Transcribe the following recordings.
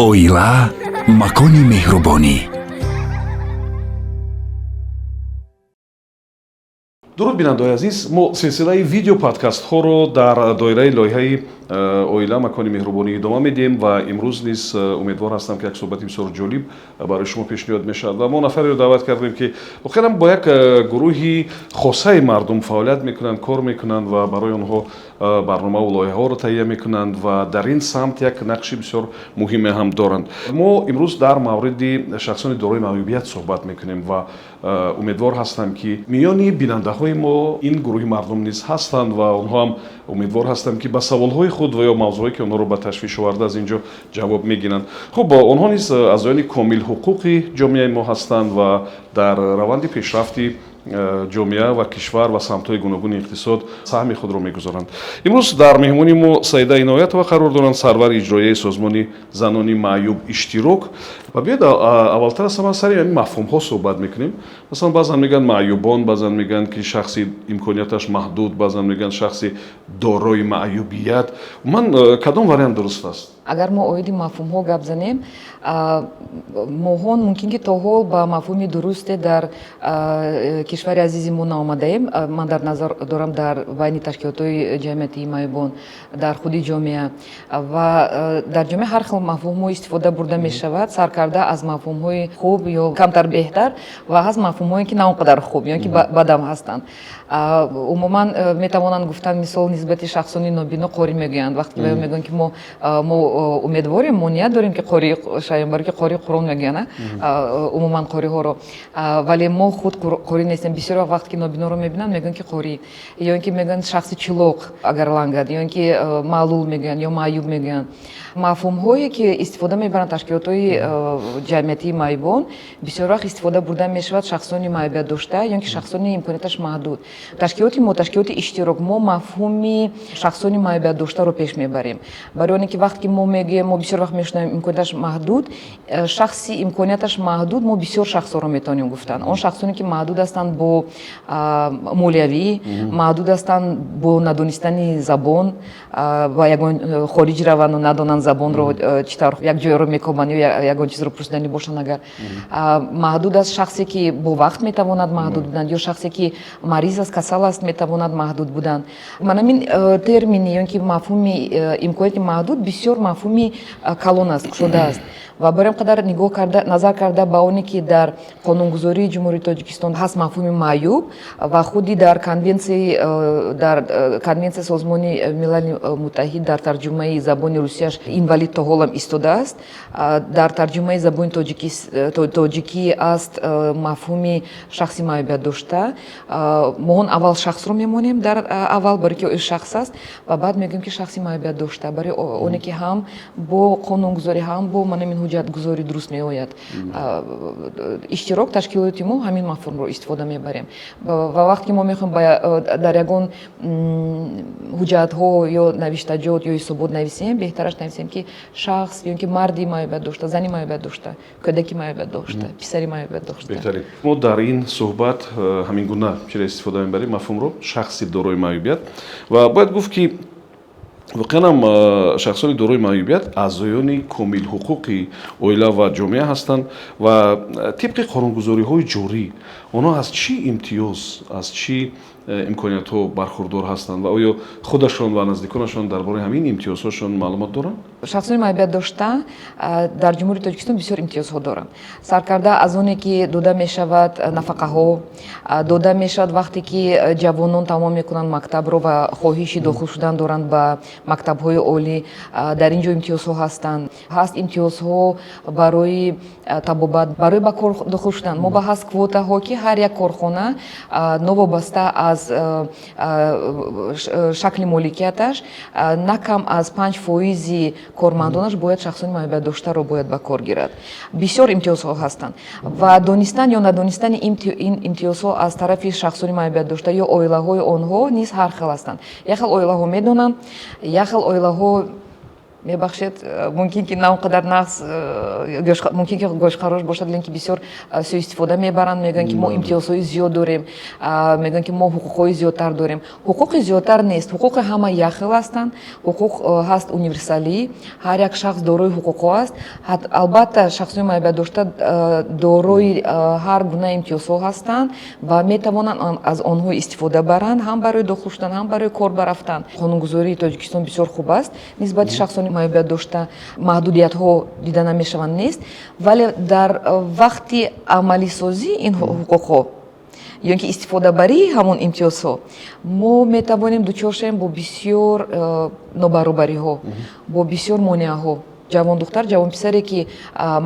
оила макони меҳрубонӣ. дуруд бинандаҳои азиз, мо силсилаи видео подкастҳоро дар доираи лоиҳаи оила макони меҳрубонӣ идома медиҳем ва имрӯз низ умедвор ҳастам ки як суҳбати бисёр ҷолиб барои шумо пешниҳод мешавад ва мо нафареро даъват кардем ки охиран бо як гурӯҳи хосаи мардум фаъолият мекунанд, кор мекунанд ва барои онҳо барномаву лоиҳаҳоро таҳия мекунанд ва дар ин самт як нақши бисёр муҳиме ҳам доранд. Мо имрӯз дар мавриди шахсони дорои маъюбият суҳбат мекунем ва умедвор ҳастам ки миёни бинандаҳои мо ин гурӯҳи мардум низ ҳастанд ва онҳо ҳам умедвор ҳастам ки ба саволҳои худ ва ё мавзӯъе ки онҳоро ба ташвиш оварда аз ин ҷо ҷавоб мегиранд. Хуб, онҳо низ аъзоёни комилҳуқуқи ҷомеаи мо ҳастанд ва дар раванди пешрафти ҷомеа ва кишвар ва самтҳои гуногуни иқтисод саҳми худро мегузоранд. имрӯз дар меҳмони мо Саида Иноятова қарор доранд, сарвари иҷроияи созмони занони маъюб иштирок. ва биёед аввалтар аз ҳама сари мафҳумҳо суҳбат мекунем. масалан баъзан мегӯянд маъюбон, баъзан мегӯянд ки шахси имконияташ маҳдуд, баъзан мегӯянд шахси дорои маъюбият. ман кадом вариант дуруст аст? агар мо оиди мафҳумҳо гап занем, моҳон мумкин ки то ҳол ба мафҳуми дурусте дар кишвари азизи мо наомадаем. ман дар назар дорам дар байни ташкилотҳои ҷамъиятии маъюбон, дар худи ҷомеа ва дар ҷомеа ҳар хел мафҳумҳо истифода бурда мешавад, сар карда аз мафҳумҳои хуб ё камтар беҳтар ва аз мафҳумҳое ки на он қадар хуб ё ки бадам ҳастанд. умуман метавонанд гуфтан, мисол нисбати шахсони нобино қори мегӯянд. вақте ки мегӯянд ки мо умедворем, мо ният дорем ки қори шавем, барои ки қори қурон мегӯянд умуман қориҳоро, вале мо худ қори нестем. бисёр вақт ки нобиноро мебинанд мегӯянд ки қори, ё ин ки мегӯянд шахси чилоқ агар лангад, ё ин ки маълул мегӯянд ё маъюб мегӯянд. мафҳумҳое ки истифода мебаранд ташкилотҳои ҷамъиятии маъюбон, бисёр вақт истифода бурда мешавад шахсони маъюбият дошта ё ин ки шахсони имконияташ маҳдуд. Ташкилоти мо, ташкилоти иштирок, мо мафҳуми шахсони маъюбият доштаро пеш мебарем. барои оне ки вақте ки мо мегӯем, мо бисёр вақт мешунавем имконияташ маҳдуд, шахси имконияташ маҳдуд, мо бисёр шахсоро метавонем гуфтан. Он шахсоне ки маҳдуд ҳастанд бо молиявӣ, маҳдуд ҳастанд бо надонистани забон, ба ягон хориҷ раванду надонанд забонро чӣ тавр як ҷойро мекобанд ё ягон чизро пурсидани бошанд. агар маҳдуд аст шахсе ки бо вақт метавонад маҳдуд буданд, ё шахсе ки мариз аст, касал аст, метавонад маҳдуд буданд. ман ҳамин термини ё ки мафҳуми имконияти маҳдуд бисёр мафҳуми калон аст, кушода аст ва барои ин қадар нигоҳ карда, назар карда ба оне ки дар қонунгузории ҷумҳурии Тоҷикистон ҳаст мафҳуми маъюб ва худи дар конвенсияи созмони милали муттаҳид дар тарҷумаи забони русияш инвалид то ҳолам истодааст. дар тарҷумаи забони тоҷикӣ аст мафҳуми шахси маъюбият дошта. моҳон аввал шахсро мемонем дар аввал, барои ки шахс аст ва баъд мегӯем ки шахси маъюбият дошта, барои оне ки ҳам бо қонунгузорӣ ҳам бо манамин ҳуҷҷатгузорӣ дуруст меояд. иштирок, ташкилоти мо ҳамин мафҳумро истифода мебарем ва вақте ки мо мехоҳем дар ягон ҳуҷҷатҳо ё навиштаҷот ё ҳисобот нависем, беҳтараш нависем ки шахс ё ки марди маъюбият дошта, зани маъюбият дошта, кӯдаки маъюбият дошта, писари маъюбият дошта. беҳтарин. мо дар ин суҳбат ҳамин гуна чиро истифода мебарем мафҳумро шахси дорои маъюбият ва бояд гуфт ки воқеан ҳам шахсони дорои маъюбият аъзоёни комилҳуқуқи оила ва ҷомеа ҳастанд ва тибқи қонунгузориҳои ҷорӣ онҳо аз чӣ имтиёз, аз чӣ имкониятҳо бархурдор ҳастанд ва оё худашон ва наздиконашон дар бораи ҳамин имтиёзҳошон маълумот доранд? шахсони маъюбият дошта дар ҷумҳурии Тоҷикистон бисёр имтиёзҳо доранд. саркарда аз оне ки дода мешавад нафақаҳо, дода мешавад вақте ки ҷавонон тамом мекунанд мактабро ва хоҳиши дохил шудан доранд ба мактабҳои олӣ, дар ин ҷо имтиёзҳо ҳастанд. ҳаст имтиёзҳо барои табобат, барои ба кор дохил шудан. мо ба ҳаст квотаҳо ки ҳар як корхона новобаста аз шакли моликияташ на кам аз 5% кормандонаш бояд шахсони маъюбият доштаро бояд ба кор гирад. бисёр имтиёзҳо ҳастанд ва донистан ё надонистани ин имтиёзҳо аз тарафи шахсони маъюбият дошта ё оилаҳои онҳо низ ҳар хел ҳастанд. як хел оилаҳо медонанд, як хел оилаҳо мебахшед мумкин ки на он қадар нағз мумкин ки гӯшхарош бошад лекин ки бисёр суистифода мебаранд мегӯянд ки мо имтиёзҳои зиёд дорем мегӯянд ки мо ҳуқуқҳои зиёдтар дорем ҳуқуқи зиёдтар нест ҳуқуқи ҳама яхел ҳастанд ҳуқуқ ҳаст универсалӣ ҳар як шахс дорои ҳуқуқҳо аст албатта шахсони майбат дошта дорои ҳар гуна имтиёзҳо ҳастанд ва метавонанд аз онҳо истифода баранд ҳам барои дохил шудан ҳам барои кор барафтан қонунгузории тоҷикистон бисёр хуб аст нисбати шахсони майбат дошта маҳдудиятҳо дида намешаванд нест вале дар вақти амалисозии ин ҳуқуқҳо ё ин ки истифодабарии ҳамон имтиёзҳо мо метавонем дучор шавем бо бисёр нобаробариҳо бо бисёр монеаҳо ҷавон духтар ҷавон писаре ки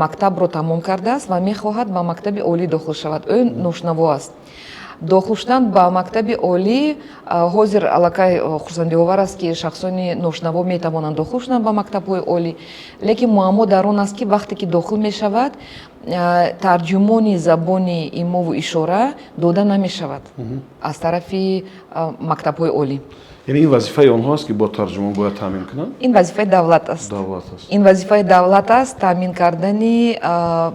мактабро тамом кардааст ва мехоҳад ба мактаби олӣ дохил шавад ӯ ношнаво аст дохил шудан ба мактаби олӣ ҳозир аллакай хурсандиовар аст ки шахсони ношнаво метавонанд дохил шудан ба мактабҳои олӣ лекин муаммо дар он аст ки вақте ки дохил мешавад тарҷумони забони имову ишора дода намешавад аз тарафи мактабҳои олӣ яъне ин вазифаи онҳо аст ки бо тарҷумон бояд таъмин кунанд ин вазифаи давлат аст ин вазифаи давлат аст таъмин кардани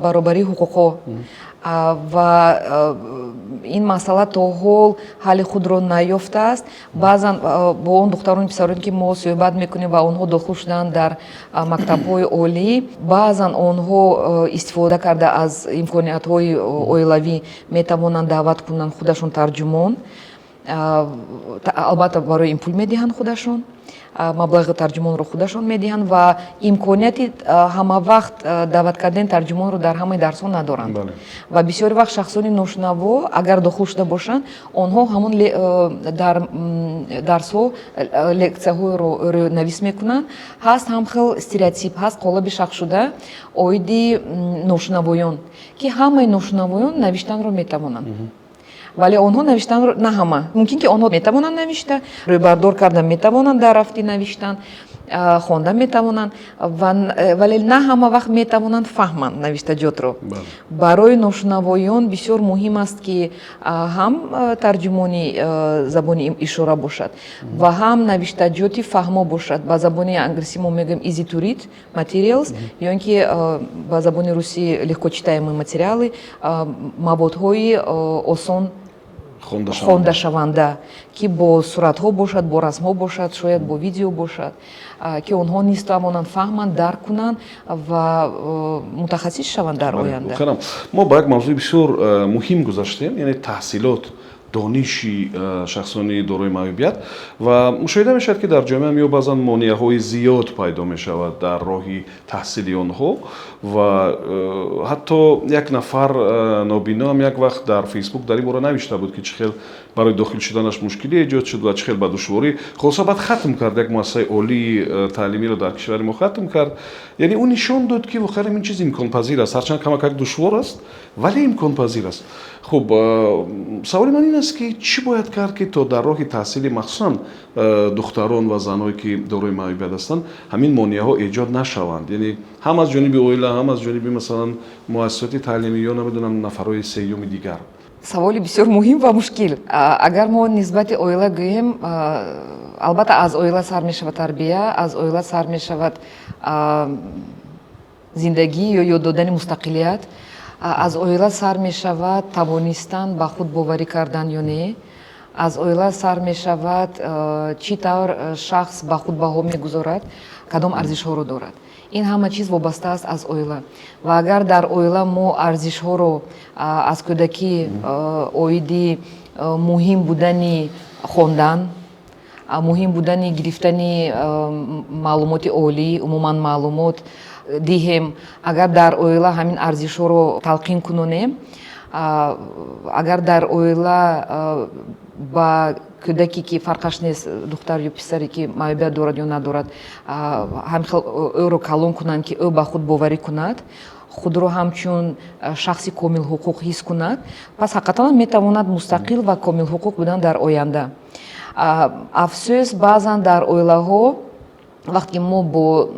баробарии ҳуқуқҳо ва ин масъала то ҳол ҳалли худро наёфтааст баъзан бо он духтарони писароне ки мо суҳбат мекунем ва онҳо дохил шуданд дар мактабҳои олӣ баъзан онҳо истифода карда аз имкониятҳои оилавӣ метавонанд даъват кунанд худашон тарҷумон албатта барои ин пул медиҳанд худашон маблағи тарҷумонро худашон медиҳанд ва имконияти ҳамавақт даъват кардани тарҷумонро дар ҳамаи дарсҳо надоранд ва бисёри вақт шахсони ношнаво агар дохил шуда бошанд онҳо ҳамон дар дарсҳо лексияҳоро навис мекунанд ҳаст ҳам хел стереотип ҳаст қолаби шахшуда оиди ношнавоён ки ҳамаи ношнавоён навиштанро метавонанд вале онҳо навиштанро на ҳама мумкин ки онҳо метавонанд навишта рӯйбардор карда метавонанд дар рафти навиштан хонда метавонанд вале на ҳама вақт метавонанд фаҳманд навиштаҷотро барои ношнавоён бисёр муҳим аст ки ҳам тарҷумони забони ишора бошад ва ҳам навиштаҷоти фаҳмо бошад ба забони англиси мо мегӯем easy to read materials ё ин ки ба забони русӣ легкочитаемые материалы маводҳои осон хондашаванда ки бо суратҳо бошад бо расмҳо бошад шояд бо видео бошад ки онҳо низ тавонанд фаҳманд дарк кунанд ва мутахассис шаванд дар оянда мо ба як мавзӯи бисёр муҳим гузаштем яъне таҳсилот дониши шахсони дорои маъюбият ва мушоҳида мешавад ки дар ҷомеа ё баъзан монеаҳои зиёд пайдо мешавад дар роҳи таҳсили онҳо ва ҳатто як нафар нобиноам як вақт дар фейсбук дар ин бора навишта буд ки чӣ хел барои дохил шуданаш мушкилӣ эҷод шуд ва чӣ хел ба душворӣ хулоса баъд хатм кард як муассисаи олии таълимиро дар кишвари мо хатм кард яъне ӯ нишон дод ки воқеан ин чиз имконпазир аст ҳарчанд камакак душвор аст вале имконпазир аст хуб саволи ман ин аст ки чӣ бояд кард ки то дар роҳи таҳсили махсусан духтарон ва занҳое ки дорои маъюбият ҳастанд ҳамин монеаҳо эҷод нашаванд яъне ҳам аз ҷониби оила ҳам аз ҷониби масалан муассисоти таълимӣ ё намедонам нафарҳои сеюми дигар саволи бисёр муҳим ва мушкил агар мо нисбати оила гӯем албатта аз оила сар мешавад тарбия аз оила сар мешавад зиндагӣ ё ёд додани мустақилият аз оила сар мешавад тавонистан ба худ боварӣ кардан ё не аз оила сар мешавад чӣ тавр шахс ба худ баҳо мегузорад кадом арзишҳоро дорад ин ҳама чиз вобаста аст аз оила ва агар дар оила мо арзишҳоро аз кӯдакӣ оиди муҳим будани хондан муҳим будани гирифтани маълумоти олӣ умуман маълумот диҳем агар дар оила ҳамин арзишҳоро талқин кунонем агар дар оила ба кӯдаке ки фарқаш нест духтар ё писаре ки маъюбият дорад ё надорад ҳамихел ӯро калон кунанд ки ӯ ба худ боварӣ кунад худро ҳамчун шахси комилҳуқуқ ҳис кунад пас ҳақиқатан метавонад мустақил ва комилҳуқуқ будан дар оянда афсӯс баъзан дар оилаҳо вақте ки мо бо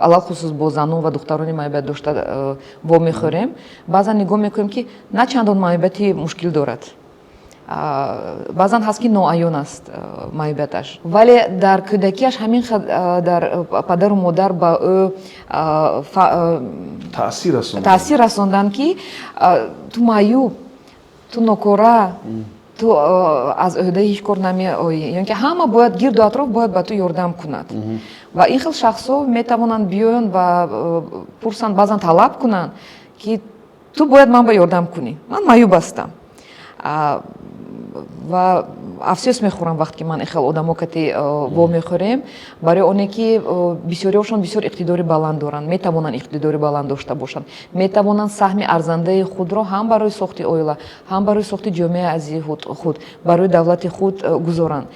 алалхусус бо занон ва духтарони маъюбият дошта вомехӯрем баъзан нигоҳ мекунем ки на чандон маъюбияти мушкил дорад баъзан ҳаст ки ноаён аст маъюбияташ, вале дар кӯдакиаш ҳамин дар падару модар ба ӯ таъсир расонданд ки ту маъюб, ту нокора, ту аз ӯҳдаи ҳеҷ кор намеоӣ, ё ки ҳама бояд гирду атроф бояд ба ту ёрдам кунад. ва ин хел шахсҳо метавонанд биёянд ва пурсанд, баъзан талаб кунанд ки ту бояд ман ба ёрдам кунӣ, ман маъюб ҳастам. ва афсӯс мехӯрам вақте ки ман ин хел одамо кати вомехӯрем, барои оне ки бисёриҳошон бисёр иқтидори баланд доранд, метавонанд иқтидори баланд дошта бошанд, метавонанд саҳми арзандаи худро ҳам барои сохти оила, ҳам барои сохти ҷомеаи азизи худ, барои давлати худ гузоранд.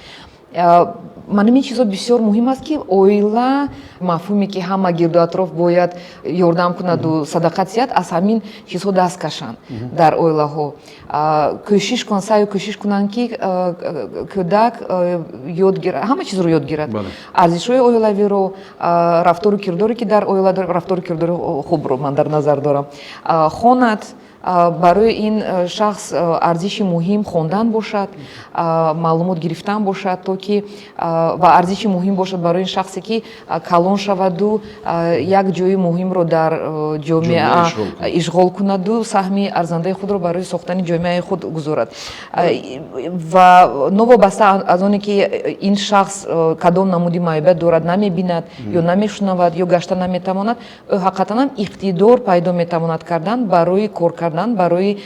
ман ин чизҳо бисёр муҳим аст ки оила, мафҳуме ки ҳама гирду атроф бояд ёрдам кунаду садақат диҳад, аз ҳамин чизҳо даст кашанд дар оилаҳо. саю кӯшиш кунанд ки кӯдак ҳама чизро ёд гирад, арзишҳои оилавиро, рафтору кирдоре ки дар оила дорад, рафтору кирдори хубро ман дар назар дорам, хонад. барои ин шахс арзиши муҳим хондан бошад, маълумот гирифтан бошад, то ки ва арзиши муҳим бошад барои ин шахсе ки калон шаваду як ҷои муҳимро дар ҷомеа ишғол кунаду саҳми арзандаи худро барои сохтани ҷомеаи худ гузорад. ва новобаста аз оне ки ин шахс кадом намуди маъюбият дорад намебинад ё намешунавад ё гашта наметавонад, ӯ ҳақиқатан иқтидор пайдо метавонад кардан барои кор кардан, барои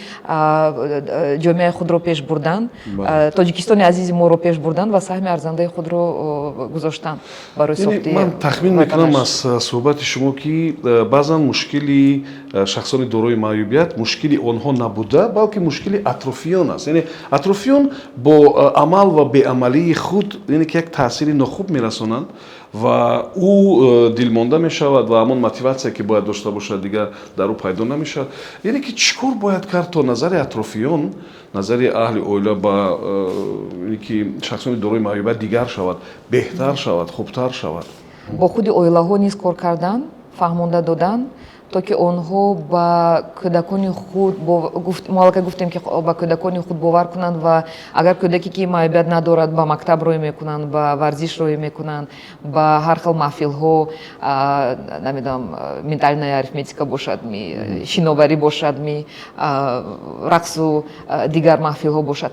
ҷомеаи худро пеш бурдан, тоҷикистони азизи моро пеш бурдан ва саҳми арзандаи худро гузоштан барои сохти. ман тахмин мекунам аз суҳбати шумо ки баъзан мушкили шахсони дорои маъюбият мушкили онҳо набуда, балки мушкили атрофиён аст. яъне атрофиён бо амал ва беамалии худ ки як таъсири нохуб мерасонанд ва ӯ дилмонда мешавад ва ҳамон мотиватсия ки бояд дошта бошад дигар дар ӯ пайдо намешавад. яъне ки чӣ кор бояд кард то назари атрофиён, назари аҳли оила ба ки шахсони дорои маъюбият дигар шавад, беҳтар шавад, хубтар шавад? бо худи оилаҳо низ кор кардан, фаҳмонда додан, то ки онҳо ба кӯдакони худ муаллака гуфтем ки ба кӯдакони худ бовар кунанд ва агар кӯдаке ки маъюбият надорад ба мактаб роӣ мекунанд, ба варзиш роӣ мекунанд, ба ҳар хел маҳфилҳо, намедонам ментальная арифметика бошад, шиноварӣ бошад, рақсу дигар маҳфилҳо бошад,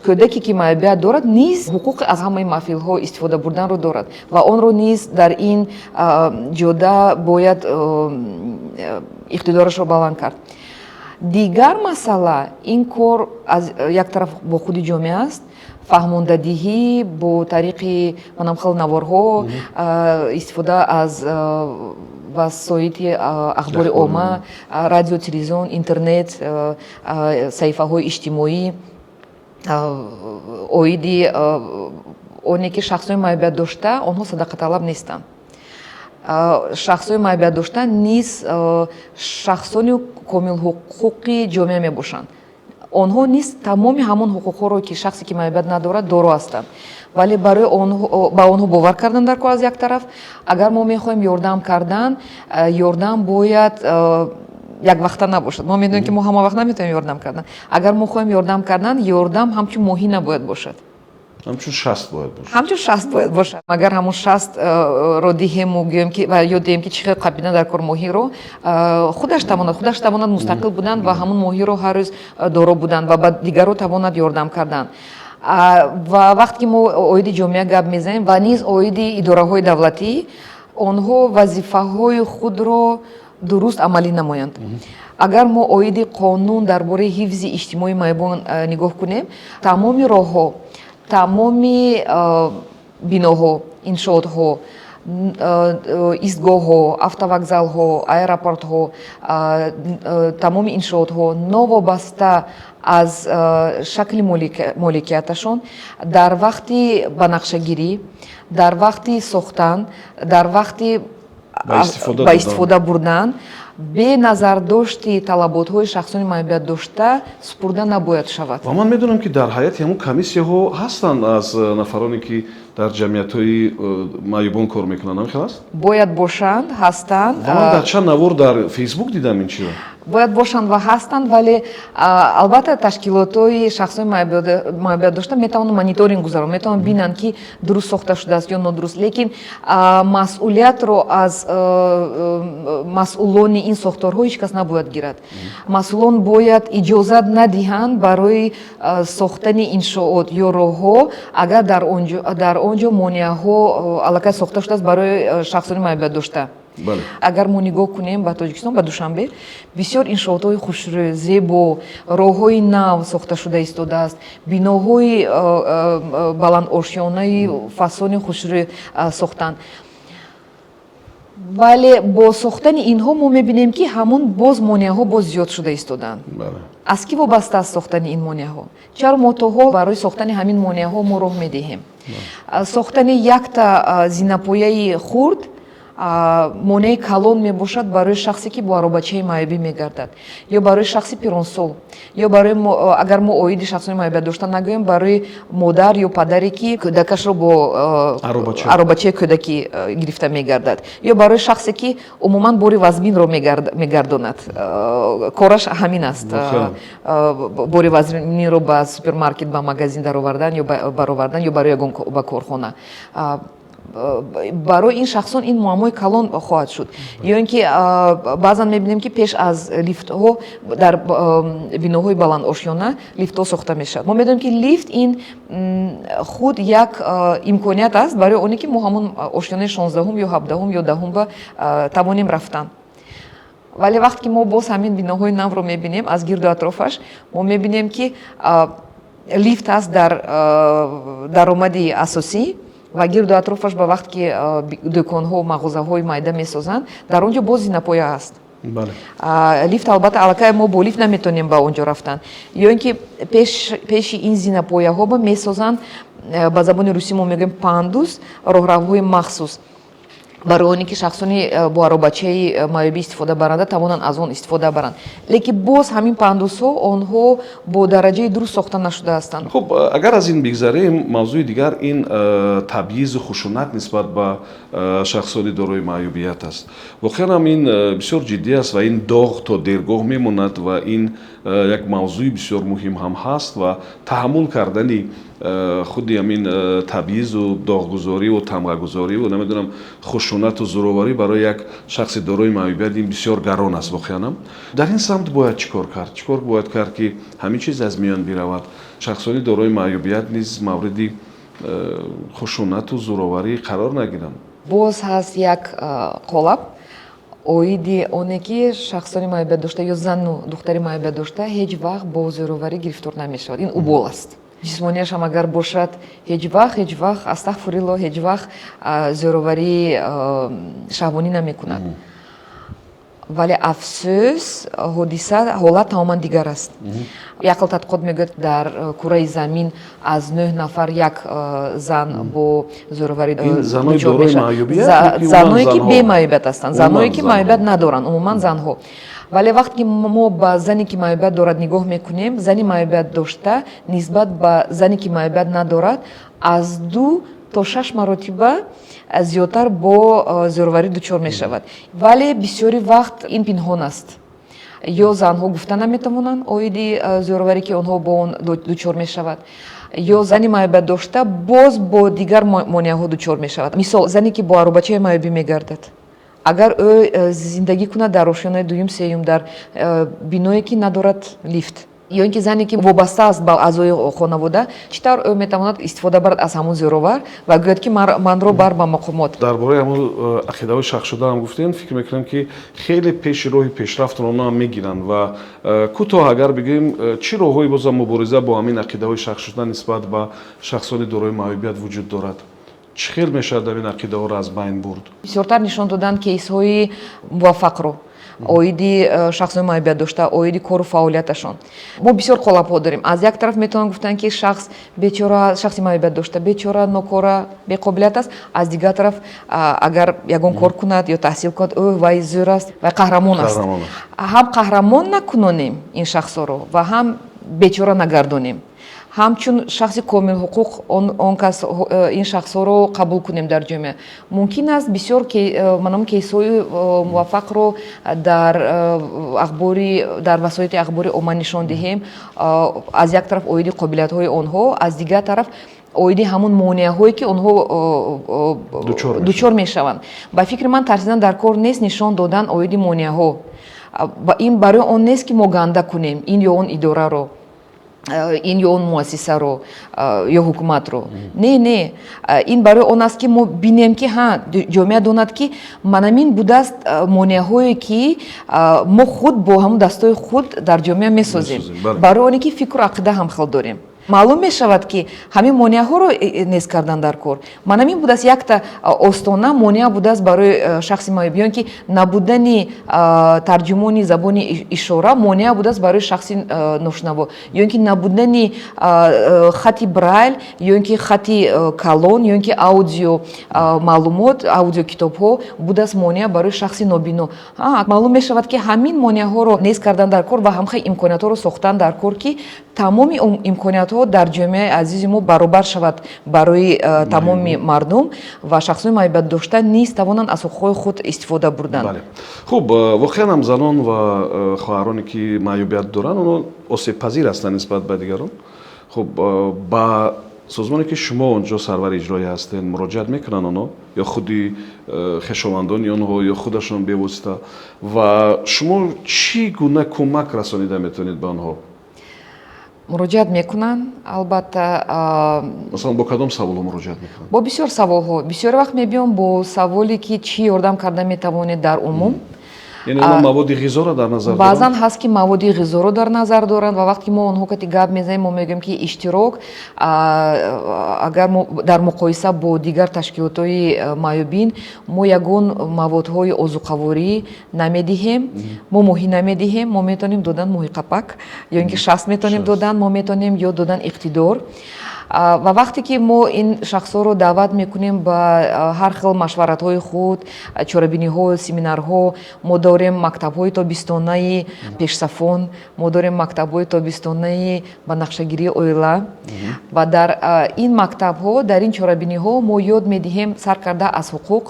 кӯдаке ки маъюбият дорад низ ҳуқуқи аз ҳамаи маҳфилҳо истифода бурданро дорад ва онро низ дар ин ҷода бояд иқтидорашро баланд кард. дигар масъала, ин кор аз як тараф бо худи ҷомеа аст, фаҳмондадиҳӣ бо тариқи манамхел наворҳо, истифода аз васоити ахбори omma, радио, телевизион, интернет, саҳифаҳои иҷтимоӣ, оиди оне ки шахсони маъюбият дошта онҳо садақаталаб нестанд. шахсони маъюбият дошта низ шахсони комилҳуқуқи ҷомеа мебошанд. онҳо низ тамоми ҳамон ҳуқуқҳоро ки шахсе ки маъюбият надорад доро ҳастанд, вале барои ба онҳо бовар кардан дар кор аз як тараф, агар мо мехоҳем ёрдам кардан, ёрдам бояд яквақта набошад. мо медонем ки мо ҳама вақт наметавонем ёрдам кардан. агар мо хоҳем ёрдам кардан, ёрдам ҳамчун моҳӣ набояд бошад, ҳамчун шаст бояд бошад. ҳамчун шаст бояд бошад. агар ҳамон шастро диҳему гӯем ки ва ёд диҳем ки чӣ хел қабидан дар кор моҳиро, худаш тавонад мустақил будан ва ҳамон моҳиро ҳар рӯз доро будан ва ба дигарро тавонад ёрдам кардан. ва вақте ки мо оиди ҷомеа гап мезанем ва низ оиди идораҳои давлатӣ, онҳо вазифаҳои худро дуруст амалӣ намоянд. агар мо оиди қонун дар бораи ҳифзи иҷтимоии маъюбон нигоҳ кунем, тамоми роҳҳо, тамоми биноҳо, иншоотҳо, истгоҳҳо, автовокзалҳо, аэропортҳо, тамоми иншоотҳо новобаста аз шакли моликияташон дар вақти банақшагирӣ, дар вақти сохтан, дар вақти ба истифода бурдан, беназардошти талаботҳои шахсони маъюбият дошта супурда набояд шавад. ва ман медонам ки дар ҳаёти ҳамон комиссияҳо ҳастанд аз нафароне ки дар ҷамъиятҳои маъюбон кор мекунанд, ҳамин хел аст? бояд бошанд, ҳастанд. ва ман дар чанд навор дар фейсбук дидам ин чиро. бояд бошанд ва ҳастанд, вале албатта ташкилотҳои шахсои маҳбубият дошта метавонанд мониторинг гузаронанд, метавонанд бинанд ки дуруст сохта шудааст ё нодуруст, лекин масъулиятро аз масъулони ин сохторҳо ҳеҷ кас набояд гирад. Масъулон бояд иҷозат надиҳанд барои сохтани иншоот ё роҳҳо, агар дар он ҷо монеаҳо аллакай сохта шудааст барои шахсони маҳбубият дошта. Агар мо нигоҳ кунем ба Тоҷикистон, ба Душанбе, бисёр иншоотҳои хушрӯй, зебо, роҳҳои нав сохта шуда истодааст, биноҳои баландошёнаи фасони хушрӯй сохтанд. вале бо сохтани инҳо мо мебинем ки ҳамон боз монеаҳо боз зиёд шуда истодаанд. Аз кӣ вобаста аст сохтани ин монеаҳо? Чаро мо то ҳол барои сохтани ҳамин монеаҳо мо роҳ медиҳем? Сохтани якта зинапояи хурд монеаи калон мебошад барои шахсе ки бо аробачаи маъюбӣ мегардад, ё барои шахси пиронсол, ё барои агар мо оиди шахсони маъюбият дошта нагӯем, барои модар ё падаре ки кӯдакашро бо аробачаи кӯдакӣ гирифта мегардад, ё барои шахсе ки умуман бори вазминро мегардонад. Кораш ҳамин аст. Бори вазминро ба супермаркет, ба магазин даровардан ё баровардан, ё барои ягон ба корхона. барои ин шахсон ин муаммои калон хоҳад шуд. ё ин ки баъзан мебинем ки пеш аз лифтҳо дар биноҳои баландошёна лифтҳо сохта мешавад. Мо медонем ки лифт ин худ як имконият аст барои оне ки мо ҳамон ошёнаи 16-ум ё 17-ум ё 10-ум ба тавонем рафтан. вале вақте ки мо боз ҳамин биноҳои навро мебинем аз гирду атрофаш, мо мебинем ки лифт аст дар даромади асосӣ ва гирду атрофаш ба вақте ки дӯконҳо, мағозаҳои майда месозанд, дар он ҷо боз зинапоя аст. Лифт албатта аллакай мо бо лифт наметонем ба он ҷо рафтан. ё ин ки пеши ин зинапояҳо ба месозанд, ба забони русӣ мо мегӯем пандус, роҳравҳои махсус барои оне ки шахсони бо аробачаи маъюбӣ истифода баранда тавонанд аз он истифода баранд. лекин боз ҳамин пандусҳо онҳо бо дараҷаи дуруст сохта нашуда ҳастанд. Хуб, агар аз ин бигзарем, мавзӯи дигар ин табъизу хушунат нисбат ба шахсони дорои маъюбият аст. воқеан ҳам ин бисёр ҷиддӣ аст ва ин доғ то дергоҳ мемонад ва ин як мавзӯи бисёр муҳим ҳам ҳаст ва таҳаммул кардани худи ҳамин табъизу доғгузориву тамғагузориву намедонам хушунату зӯроварӣ барои як шахси дорои маъюбият ин бисёр гарон аст. воқеан дар ин самт бояд чӣ кор кард? Чӣ кор бояд кард ки ҳамин чиз аз миён биравад? шахсони дорои маъюбият низ мавриди хушунату зӯроварӣ қарор нагиранд. боз ҳаст як қолаб оиди оне ки шахсони маъюбият дошта ё зану духтари маъюбият дошта ҳеҷ вақт бо зӯроварӣ гирифтор намешавад. ин убол аст. ҷисмонияш ҳам агар бошад ҳеҷ вақт астағфируллоҳ ҳеҷ вақт зӯроварии шаҳвонӣ намекунад. вале афсӯс ҳолат тамоман дигар аст. якл тадқиқот мегӯяд дар кураи замин аз 9 нафар як зан бо зӯроварӣ дучор мешавад. заное ки бемаъюбият ҳастанд, заное ки маъюбият надоранд, умуман занҳо. вале вақте ки мо ба зане ки маъюбият дорад нигоҳ мекунем, зани маъюбият дошта нисбат ба зане ки маъюбият надорад аз 2 то 6 маротиба зиёдтар бо зӯроварӣ дучор мешавад. вале бисёри вақт ин пинҳон аст. ё занҳо гуфта наметавонанд оиди зӯроварӣ ки онҳо бо он дучор мешавад, ё зани маъюбият дошта боз бо дигар монеаҳо дучор мешавад. мисол зане ки бо аробачаи маъюбӣ мегардад, агар ӯ зиндагӣ кунад дар ошёнаи дуюм сеюм, дар биное ки надорад лифт, ё ин ки зане ки вобаста аст ба аъзои хонавода, чӣ тавр ӯ метавонад истифода барад аз ҳамон зӯровар ва гӯяд ки манро бар ба мақомот. дар бораи ҳамон ақидаҳои шахшуда ҳам гуфтем, фикр мекунам ки хеле пеши роҳи пешрафтро онҳо ҳам мегиранд ва кӯтоҳ агар бигӯем чӣ роҳҳои бозам мубориза бо ҳамин ақидаҳои шахшуда нисбат ба шахсони дорои маъюбият вуҷуд дорад? чӣ хел мешавад дар ин ақидаҳоро аз байн бурд? бисёртар нишон доданд кейсҳои муваффақро оиди шахсони маъюбият дошта, оиди кору фаъолияташон. мо бисёр қолабҳо дорем. аз як тараф метавонанд гуфтанд ки шахс бечора, шахси маъюбият дошта бечора, нокора, беқобилият аст. аз дигар тараф агар ягон кор кунад ё таҳсил кунад, вай зӯр аст, вай қаҳрамон аст. ҳам қаҳрамон накунонем ин шахсоро ва ҳам бечора нагардонем. ҳамчун шахси комил ҳуқуқ он кас ин шахсҳоро қабул кунем дар ҷомеа. Мумкин аст бисёр манам кейсҳои муваффақро дар васоити ахбори омма нишон диҳем. Аз як тараф оиди қобилиятҳои онҳо, аз дигар тараф оиди ҳамун монеаҳое ки онҳо дучор мешаванд. Ба фикри ман тарсидан дар кор нест нишон додан оиди монеаҳо. Ин барои он нест ки мо ганда кунем ин ё он идораро, ин ё он муассисаро ё ҳукуматро. Не, ин барои он аст ки мо бинем ки ҷомеа донад ки манамин будааст монеаҳое ки мо худ бо ҳамун дастҳои худ дар ҷомеа месозем. Барои оне ки фикру ақида ҳамхел дорем. Маълум мешавад ки ҳамин монеаҳоро нест кардан дар кор. Манамин будааст якта остона монеа будааст барои шахси маъюб, ё ин ки набудани тарҷумони забони ишора монеа будааст барои шахси ношнаво, ё ин ки набудани хати брайл, ё ин ки хати калон, ё ин ки аудио маълумот, аудио китобҳо будааст монеа барои шахси нобино. Маълум мешавад ки ҳамин монеаҳоро нест кардан дар кор ва ҳамхел имкониятҳоро сохтан дар кор ки тамоми имкониятҳо дар ҷомеаи азизи мо баробар шавад барои тамоми мардум ва шахсони маъюбият дошта низ тавонанд аз ҳуқуқҳои худ истифода бурданд. Хуб, воқеан ҳам занон ва хоҳароне ки маъюбият доранд онҳо осебпазир ҳастанд нисбат ба дигарон. Хуб, ба созмоне ки шумо онҷо сарвари иҷроия ҳастед муроҷиат мекунанд онҳо ё худи хешовандони онҳо ё худашон бевосита ва шумо чӣ гуна кӯмак расонида метавонед ба онҳо? Муроҷиат мекунанд албатта. Масалан бо кадом саволҳо муроҷиат мекунанд? Бо бисёр саволҳо. Бисёр вақт мебиём бо саволе ки чӣ ёрдам карда метавонед дар умум. Яъне онҳо маводи ғизоро дар назар доранд? Баъзан ҳаст ки маводи ғизоро дар назар доранд ва вақте ки мо онҳо кати гап мезанем мо мегӯем ки иштирок агар дар муқоиса бо дигар ташкилотҳои маъюбин мо ягон маводҳои озуқаворӣ намедиҳем, мо моҳӣ намедиҳем, мо метавонем додан моҳи қапак, ё ин ки шахс метавонем додан, мо метавонем ё додан иқтидор. Ва вақте ки мо ин шахсҳоро даъват мекунем ба ҳар хел машваратҳои худ, чорабиниҳо, семинарҳо, мо дорем мактабҳои тобистонаи пешсафон, мо дорем мактабҳои тобистонаи ба нақшагирии оила ва дар ин мактабҳо, дар ин чорабиниҳо мо ёд медиҳем сар карда аз ҳуқуқ.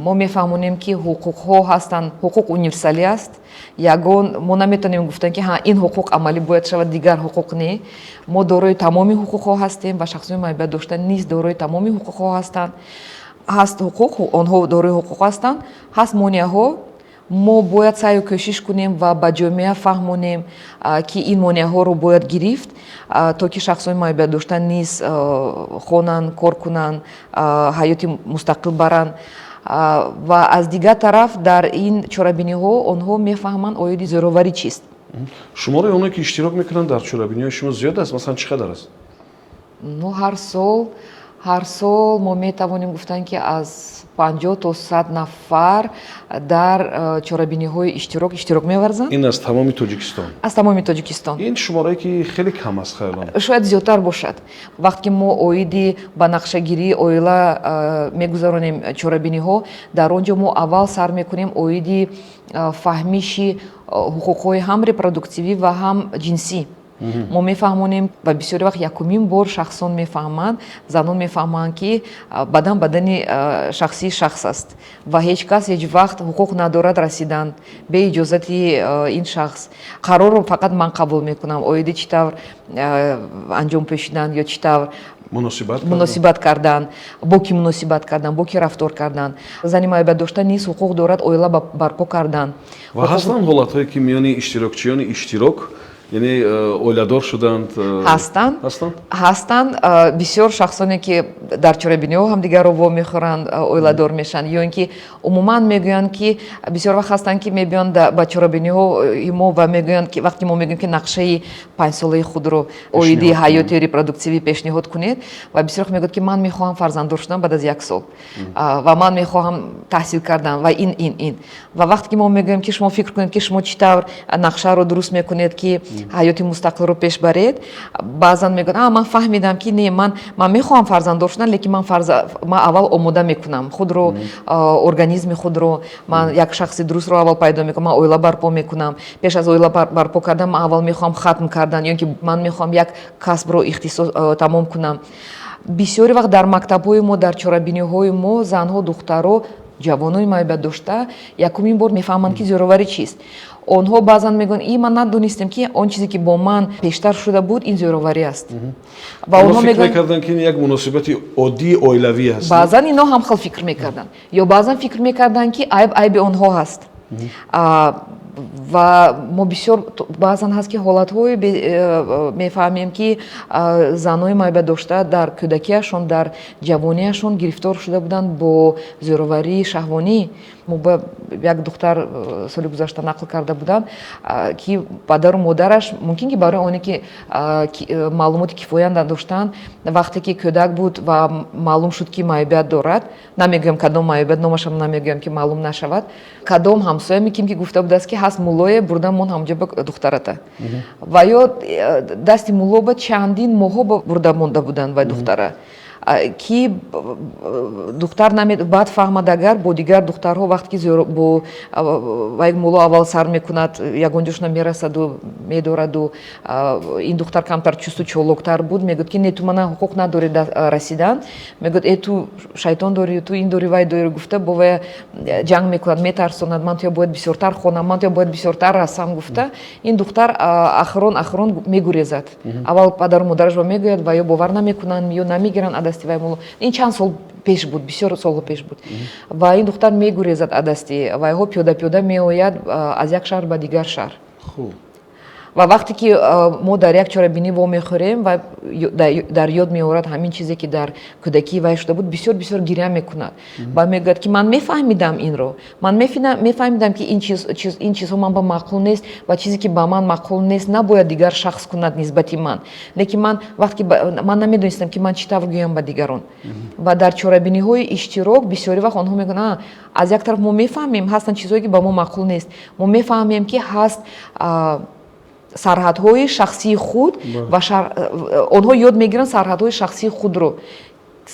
Мо мефаҳмонем ки ҳуқуқҳо ҳастанд, ҳуқуқ универсалӣ аст. Ягон мо наметавонем гуфтан ки ин ҳуқуқ амалӣ бояд шавад, дигар ҳуқуқ не. Мо дорои тамоми ҳуқуқҳо ҳастем ва шахсони маъюбият дошта низ дорои тамоми ҳуқуқҳо ҳастанд. Ҳаст ҳуқуқ, онҳо дорои ҳуқуқ ҳастанд, ҳаст монеаҳо. Мо бояд саъю кӯшиш кунем ва ба ҷомеа фаҳмонем ки ин монеаҳоро бояд гирифт, то ки шахсони маъюбият дошта низ хонанд, кор кунанд, ҳаёти мустақил баранд. Ва аз дигар тараф дар ин чорабиниҳо онҳо мефаҳманд оиди зӯроварӣ чист. Шумораи онҳое ки иштирок мекунанд дар чорабиниҳои шумо зиёд аст? Масалан чӣ қадар аст? Ҳар сол мо метавонем гуфтан ки аз 50 то 100 нафар дар чорабиниҳои иштирок меварзанд. Ин аз тамоми Тоҷикистон? Аз тамоми Тоҷикистон. Ин шуморае ки хеле кам аст хаёлан? Шояд зиёдтар бошад. Вақте ки мо оиди ба нақшагирии оила мегузаронем чорабиниҳо, дар он ҷо мо аввал сар мекунем оиди фаҳмиши ҳуқуқҳои ҳам репродуктивӣ ва ҳам ҷинсӣ. Мо мефаҳмонем ва бисёри вақт якумин бор шахсон мефаҳманд, занон мефаҳманд ки бадан бадани шахси шахс аст ва ҳеҷ кас ҳеҷ вақт ҳуқуқ надорад расидан бе иҷозати ин шахс. Қарорро фақат ман қабул мекунам, оиди чӣ тавр анҷом пӯшидан ё чӣ тавр муносибат кардан, бо ки муносибат кардан, бо ки рафтор кардан. Зани маъюбият дошта низ ҳуқуқ дорад оила барпо кардан. Ва ҳастанд ҳолатҳое ки миёни иштирокчиёни иштирок яъне оиладор шуданд? Ҳастанд бисёр шахсоне ки дар чорабиниҳо ҳамдигарро вомехӯранд, оиладор мешаванд, ё ин ки умуман мегӯянд ки бисёр вақт ҳастанд ки мебиёнд ба чорабиниҳо мо ва мегӯянд ки вақте мо мегӯем ки нақшаи 5-солаи худро оиди ҳаёти репродуктивӣ пешниҳод кунед ва бисёр вақт мегӯяд ки ман мехоҳам фарзанддор шудан баъд аз 1 сол ва ман мехоҳам таҳсил кардан ва ин ва вақте ки мо мегӯем ки шумо фикр кунед ки шумо чӣ тавр нақшаро дуруст мекунед ки ҳаёти мустақилро пеш баред. баъзан мегӯяд ман фаҳмидам ки не ман мехоҳам фарзанддор шудан, лекин ман аввал омода мекунам худро, организми худро. Ман як шахси дурустро аввал пайдо мекунам, ман оила барпо мекунам. пеш аз оила барпо кардан ман аввал мехоҳам хатм кардан, ё ки ман мехоҳам як касбро ихтисос тамом кунам. бисёре вақт дар мактабҳои мо, дар чорабиниҳои мо занҳо, духтаро, ҷавонони майбат дошта якумин бор мефаҳманд ки зӯроварӣ чист. онҳо баъзан мегӯянд ман надонистем ки он чизе ки бо ман пештар шуда буд ин зӯроварӣ аст. ва онҳо фикр мекарданд ки ин як муносибати оддии оилавӣ аст. баъзан инҳо ҳам хел фикр мекарданд, ё баъзан фикр мекарданд ки айби онҳо ҳаст. ва мо бисёр баъзан ҳаст ки ҳолатҳое мефаҳмем ки занҳои майба дошта дар кӯдакиашон, дар ҷавонияшон гирифтор шуда буданд бо зӯроварии шаҳвонӣ. мо ба як духтар соли гузашта нақл карда будам ки падару модараш мумкин ки барои оне ки маълумоти кифоя надоштанд, вақте ки кӯдак буд ва маълум шуд ки майбат дорад, намегӯям кадом майбат, номашам намегӯям ки маълум нашавад, кадом ҳамсоя меким ки гуфта будааст ки ҳаст муллое бурда мон ҳамҷо ба духтарата. ва ё дасти мулло ба чандин моҳҳо бурда монда буданд вай духтара, ки духтар баъд фаҳмад агар бо дигар духтарҳо вақте ки бо вай мулло аввал сар мекунад, ягон ҷошна мерасаду медораду ин духтар камтар чусту чолоктар буд, мегӯяд ки не ту мана ҳуқуқ надорӣ расидан, мегӯяд ту шайтон дорӣ, ту ин дорӣ, вай дорӣ, гуфта бо вай ҷанг мекунад, метарсонад, ман туя бояд бисёртар хонам, ман туя бояд бисёртар расам, гуфта ин духтар ахрон мегурезад. аввал падару модараш ба мегӯяд ва ё бовар намекунанд, ё намегиранд адасти вай мулло. ин чанд сол пеш буд, бисёр солҳо пеш буд. ва ин духтар мегурезад адасти вайҳо, пиёда меояд аз як шаҳр ба дигар шаҳр. ва вақте ки мо дар як чорабинӣ вомехӯрем ва дар ёд меорад ҳамин чизе ки дар кӯдакии вай шуда буд, бисёр гиря мекунад ва мегӯяд ки ман мефаҳмидам инро, ман мефаҳмидам ки ин чизҳо ман ба маъқул нест ва чизе ки ба ман маъқул нест набояд дигар шахс кунад нисбати ман, лекин ман вақте ман намедонистам ки ман чӣ тавр гӯям ба дигарон. ва дар чорабиниҳои иштирок бисёри вақт онҳо мегӯянд аз як тараф мо мефаҳмем ҳастанд чизҳое ки ба мо маъқул нест, мо мефаҳмем ки ҳаст сарҳадҳои шахсии худ ва онҳо ёд мегиранд сарҳадҳои шахсии худро.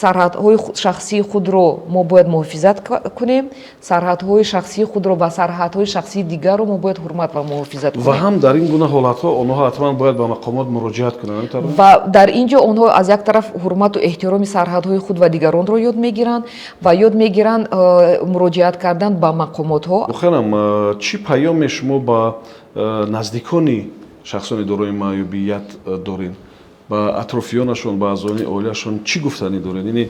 сарҳадҳои шахсии худро мо бояд муҳофизат кунем, сарҳадҳои шахсии худро ва сарҳадҳои шахсии дигарро мо бояд ҳурмат ва муҳофизат кунем. ва ҳам дар ин гуна ҳолатҳо онҳо ҳатман бояд ба мақомот муроҷиат кунанд. ва дар ин ҷо онҳо аз як тараф ҳурмату эҳтироми сарҳадҳои худ ва дигаронро ёд мегиранд ва ёд мегиранд муроҷиат кардан ба мақомотҳо. духанам, чӣ паёме шумо ба наздикони шахсони дорои маъюбият доред? ба атрофиёнашон, ба аъзоёни оилаашон чӣ гуфтанӣ доред? яъне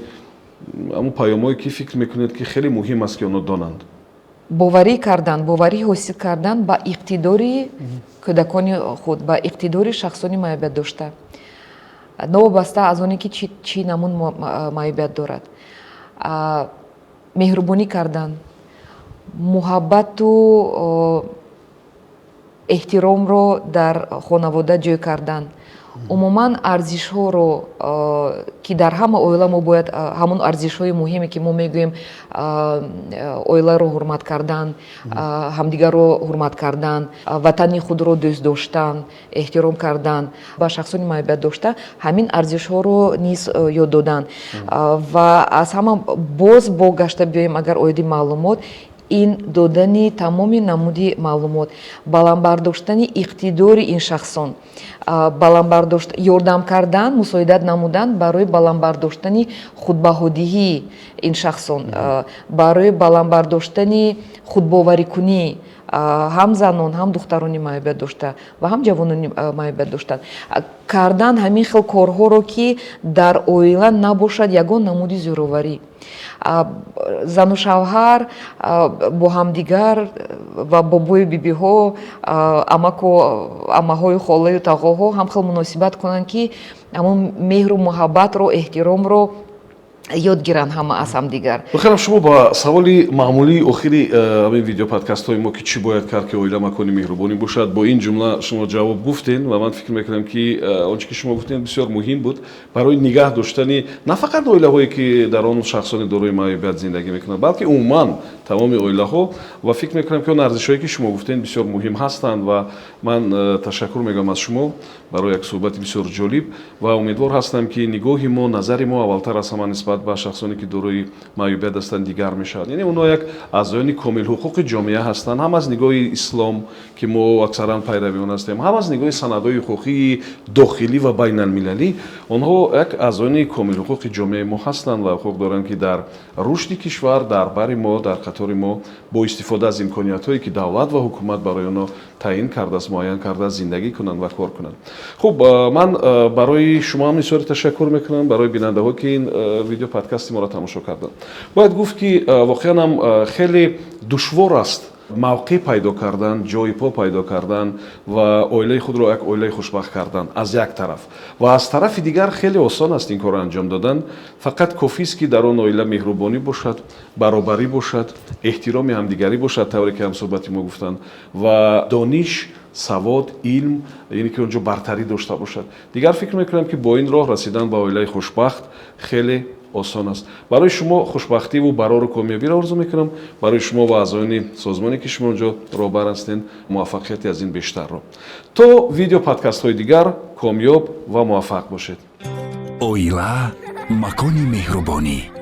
ҳамон паёмҳое ки фикр мекунед ки хеле муҳим аст ки онҳо донанд. боварӣ кардан, боварӣ ҳосил кардан ба иқтидори кӯдакони худ, ба иқтидори шахсони маъюбият дошта, новобаста аз оне ки чӣ намун маъюбият дорад. меҳрубонӣ кардан, муҳаббату эҳтиромро дар хонавода ҷой кардан, умуман арзишҳоро ки дар ҳама оила мо бояд ҳамон арзишҳои муҳиме ки мо мегӯем оиларо ҳурмат кардан, ҳамдигарро ҳурмат кардан, ватани худро дӯст доштан, эҳтиром кардан, ба шахсони маъюбият дошта ҳамин арзишҳоро низ ёд додан. ва аз ҳама боз бо гашта биёем агар оиди маълумот, ин додани тамоми намуди маълумот, баландбардоштани иқтидори ин шахсон, ёрдам кардан, мусоидат намудан барои баландбардоштани худбаҳодиҳии ин шахсон, барои баландбардоштани худбоварикунӣ, ҳам занон, ҳам духтарони маъюбият дошта ва ҳам ҷавонони маъюбият доштан кардан ҳамин хел корҳоро ки дар оила набошад ягон намуди зӯроварӣ. зану шавҳар бо ҳамдигар ва бобои бибиҳо, амаку амаҳои холаю тағоҳо ҳам хел муносибат кунанд ки ҳамон меҳру муҳаббатро, эҳтиромро ёд гиранд ҳама аз ҳамдигар. бахирам шумо ба саволи маъмулии охири ҳамин видео подкастҳои мо ки чӣ бояд кард ки оила макони меҳрубонӣ бошад, бо ин ҷумла шумо ҷавоб гуфтен ва ман фикр мекунам ки он чӣ ки шумо гуфтен бисёр муҳим буд барои нигаҳ доштани на фақат оилаҳое ки дар он шахсони дорои маъюбият зиндагӣ мекунанд, балки умуман тамоми оилаҳо, ва фикр мекунам ки он арзишҳое ки шумо гуфтен бисёр муҳим ҳастанд ва ман ташаккур мегӯям аз шумо барои як суҳбати бисёр ҷолиб ва умедвор ҳастам ки нигоҳи мо, назари мо аввалтар аз ҳама нисбат ба шахсоне ки дорои маъюбият ҳастанд дигар мешавад. Яъне онҳо як аъзоёни комилҳуқуқи ҷомеа ҳастанд, ҳам аз нигоҳи ислом ки мо аксаран пайрави он ҳастем, ҳам аз нигоҳи санадҳои ҳуқуқии дохилӣ ва байналмилалӣ, онҳо як аъзоёни комилҳуқуқи ҷомеаи мо ҳастанд ва ҳуқуқ доранд ки дар рушди кишвар, дар бари мо, дар қатори мо бо истифода аз имкониятҳое ки давлат ва ҳукумат барои онҳо таъин кардааст, муайян кардааст, зиндагӣ кунанд ва кор кунанд. хуб, ман барои шумо ҳам бисёр ташаккур мекунам, барои бинандаҳое ки ин видео подкасти моро тамошо карданд. бояд гуфт ки воқеан ҳам хеле душвор аст мавқеъ пайдо кардан, ҷои по пайдо кардан ва оилаи худро як оилаи хушбахт кардан аз як тараф, ва аз тарафи дигар хеле осон аст ин корро анҷом додан. фақат кофист ки дар он оила меҳрубонӣ бошад, баробарӣ бошад, эҳтироми ҳамдигарӣ бошад, тавре ки ҳамсуҳбати мо гуфтанд, ва дониш, савод, илм, яъне ки онҷо бартарӣ дошта бошад. дигар фикр мекунам ки бо ин роҳ расидан ба оилаи хушбахт хеле осон аст. барои шумо хушбахтиву барору комёбиро орзу мекунам, барои шумо ва аъзоёни созмоне ки шумо онҷо роҳбар ҳастед муваффақияти аз ин бештарро. то видео подкастҳои дигар комёб ва муваффақ бошед. оила макони меҳрубонӣ.